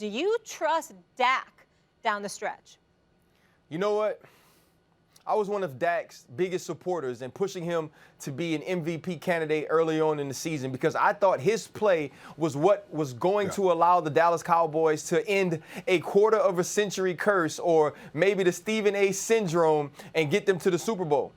Do you trust Dak down the stretch? You know what? I was one of Dak's biggest supporters and pushing him to be an MVP candidate early on in the season because I thought his play was what was going to allow the Dallas Cowboys to end a quarter-of-a-century curse or maybe the Stephen A. syndrome and get them to the Super Bowl.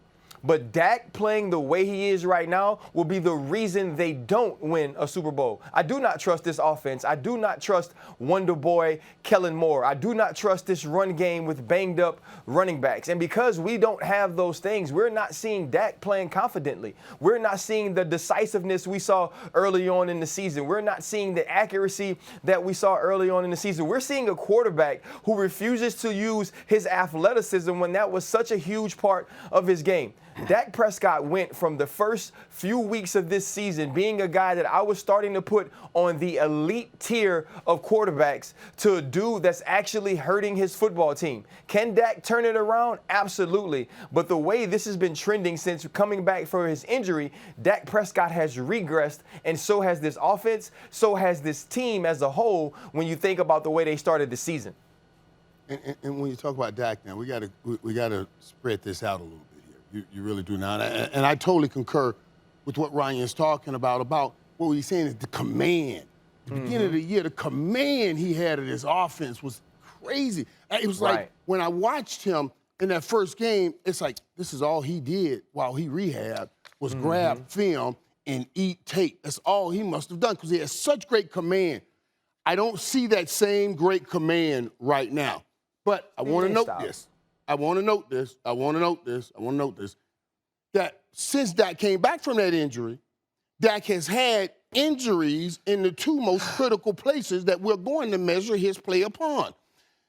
But Dak playing the way he is right now will be the reason they don't win a Super Bowl. I do not trust this offense. I do not trust Wonder Boy Kellen Moore. I do not trust this run game with banged up running backs. And because we don't have those things, we're not seeing Dak playing confidently. We're not seeing the decisiveness we saw early on in the season. We're not seeing the accuracy that we saw early on in the season. We're seeing a quarterback who refuses to use his athleticism when that was such a huge part of his game. Dak Prescott went from the first few weeks of this season being a guy that I was starting to put on the elite tier of quarterbacks to a dude that's actually hurting his football team. Can Dak turn it around? Absolutely. But the way this has been trending since coming back from his injury, Dak Prescott has regressed, and so has this offense, so has this team as a whole when you think about the way they started the season. And when you talk about Dak now, we gotta spread this out a little bit. You really do now. And I totally concur with what Ryan is talking about what he's saying is the command. The beginning of the year, the command he had of this offense was crazy. It was like when I watched him in that first game, it's like this is all he did while he rehabbed was grab film and eat tape. That's all he must have done because he has such great command. I don't see that same great command right now. But I want to note this. I want to note this, that since Dak came back from that injury, Dak has had injuries in the two most critical places that we're going to measure his play upon.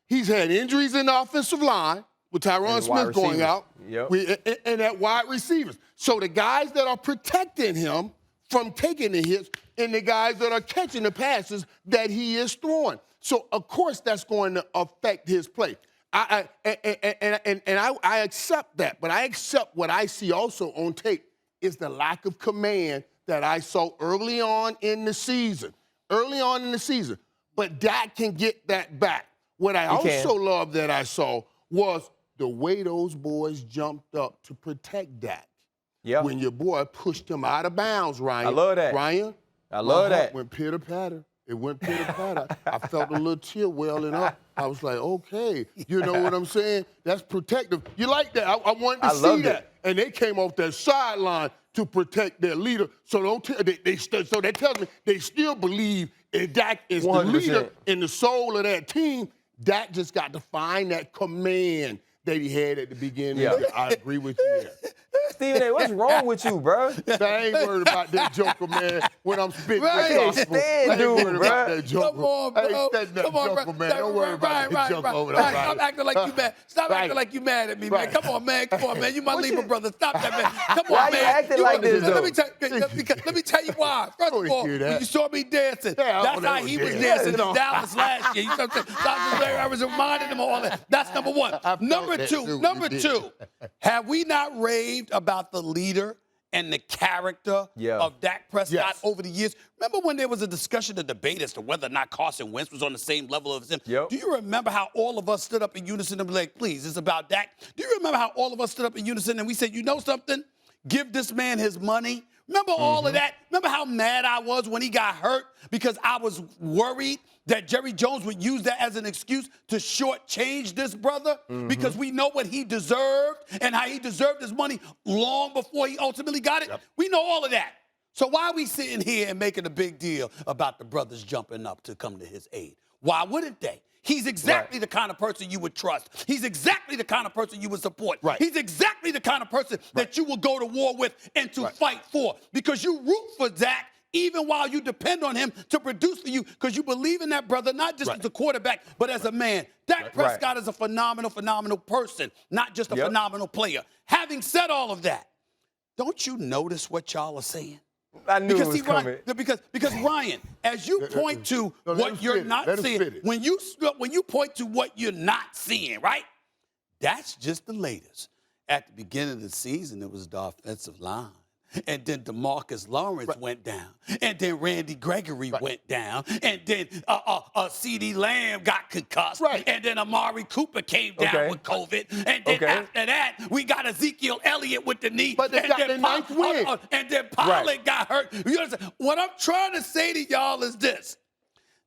He's had injuries in the offensive line, with Tyron Smith going out, and at wide receivers. So the guys that are protecting him from taking the hits and the guys that are catching the passes that he is throwing. So, of course, that's going to affect his play. I accept that, but I accept what I see also on tape is the lack of command that I saw early on in the season. But Dak can get that back. What I also love that I saw was the way those boys jumped up to protect Dak. Yeah. When your boy pushed him out of bounds, Ryan. I love that. Ryan, I love that. Went pitter-patter. It went pitter-patter. I felt a little tear welling up. I was like, okay, you know what I'm saying? That's protective. You like that? I wanted to see that. And they came off that sideline to protect their leader. So so that tells me they still believe if Dak is 100%. The leader in the soul of that team. Dak just got to find that command that he had at the beginning. I agree with you there. Stephen A., what's wrong with you, bro? I ain't worried about that joker, man, when I'm spitting Stand, dude, bro. Come on, bro. Come on, joker, man. Don't worry about that joker over there. Stop acting like you mad. Stop acting like you mad at me, man. Come on, man. Come on, man. You my Libra brother. Stop that, man. Come on, why man. Why you acting like this, though? Let me tell you why. First of all, when you saw me dancing, that's how he was dancing in Dallas last year. You know what I'm saying? I was reminding him of all that. That's number one. Number two, have we not raved about the leader and the character of Dak Prescott over the years? Remember when there was a discussion, a debate as to whether or not Carson Wentz was on the same level as him? Do you remember how all of us stood up in unison and were like, please, it's about Dak? Do you remember how all of us stood up in unison and we said, you know something? Give this man his money. Remember all of that? Remember how mad I was when he got hurt because I was worried that Jerry Jones would use that as an excuse to shortchange this brother because we know what he deserved and how he deserved his money long before he ultimately got it? We know all of that. So why are we sitting here and making a big deal about the brothers jumping up to come to his aid? Why wouldn't they? He's exactly the kind of person you would trust. He's exactly the kind of person you would support. He's exactly the kind of person that you will go to war with and to fight for because you root for Dak even while you depend on him to produce for you because you believe in that brother, not just as a quarterback, but as a man. Dak Prescott is a phenomenal person, not just a phenomenal player. Having said all of that, don't you notice what y'all are saying? I knew it was coming. Because Ryan, as you point to what you're not seeing, when you point to what you're not seeing, right? That's just the latest. At the beginning of the season, it was the offensive line. And then DeMarcus Lawrence went down. And then Randy Gregory went down. And then CeeDee Lamb got concussed. And then Amari Cooper came down with COVID. And then after that, we got Ezekiel Elliott with the knee. But they got the ninth win. And then Pollard got hurt. You understand? What I'm trying to say to y'all is this.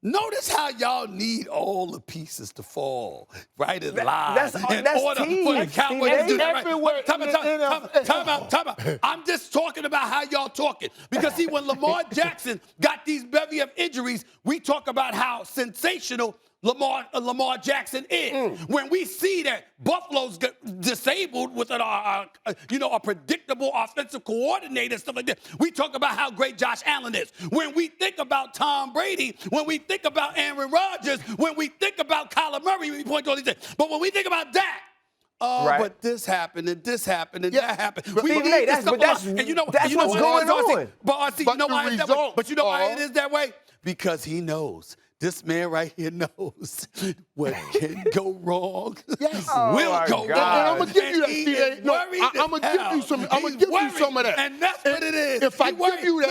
Notice how y'all need all the pieces to fall right in line that's order team. for the Cowboys to do that. Everywhere. Time out. I'm just talking about how y'all talking. Because, see, when Lamar Jackson got these bevy of injuries, we talk about how sensational Lamar Jackson is. When we see that Buffalo's disabled with a predictable offensive coordinator, stuff like that, we talk about how great Josh Allen is. When we think about Tom Brady, when we think about Aaron Rodgers, when we think about Kyler Murray, we point to all these things. But when we think about Dak, but this happened and this happened and that happened. But that's what's going on. But you know why it's that way? But you know why it is that way? Because he knows. This man right here knows what can go wrong will go wrong. And I'm gonna give you that, I'm gonna give you some. I'm gonna give you some of that. And that's what it is. If I give you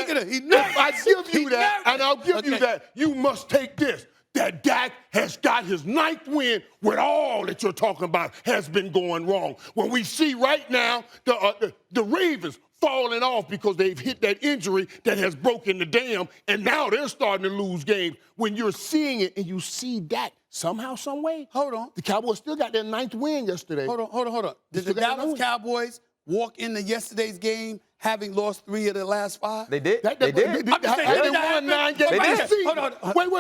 that, and I'll give you that, you must take this. That Dak has got his 9th win with all that you're talking about has been going wrong. When we see right now the Ravens falling off because they've hit that injury that has broken the dam, and now they're starting to lose games. When you're seeing it and you see Dak somehow, some way. Hold on. The Cowboys still got their 9th win yesterday. Hold on. Did the Dallas Cowboys walk into yesterday's game having lost 3 of their last 5? They did. They did. I'm just They saying, won 9 games. They did. Hold on.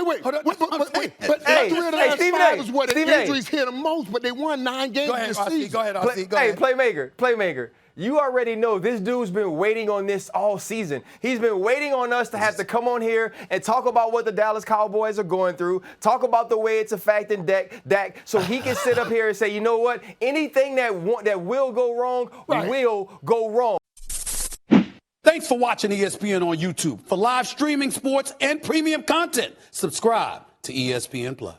Wait. Hold on. But 3 of the last 5 is where the injuries hit them most, but they won 9 games this season. Go ahead, RC. Go ahead. Playmaker. You already know this dude's been waiting on this all season. He's been waiting on us to have to come on here and talk about what the Dallas Cowboys are going through, talk about the way it's affecting Dak, so he can sit up here and say, you know what, anything that will go wrong will go wrong. Thanks for watching ESPN on YouTube. For live streaming, sports, and premium content, subscribe to ESPN+.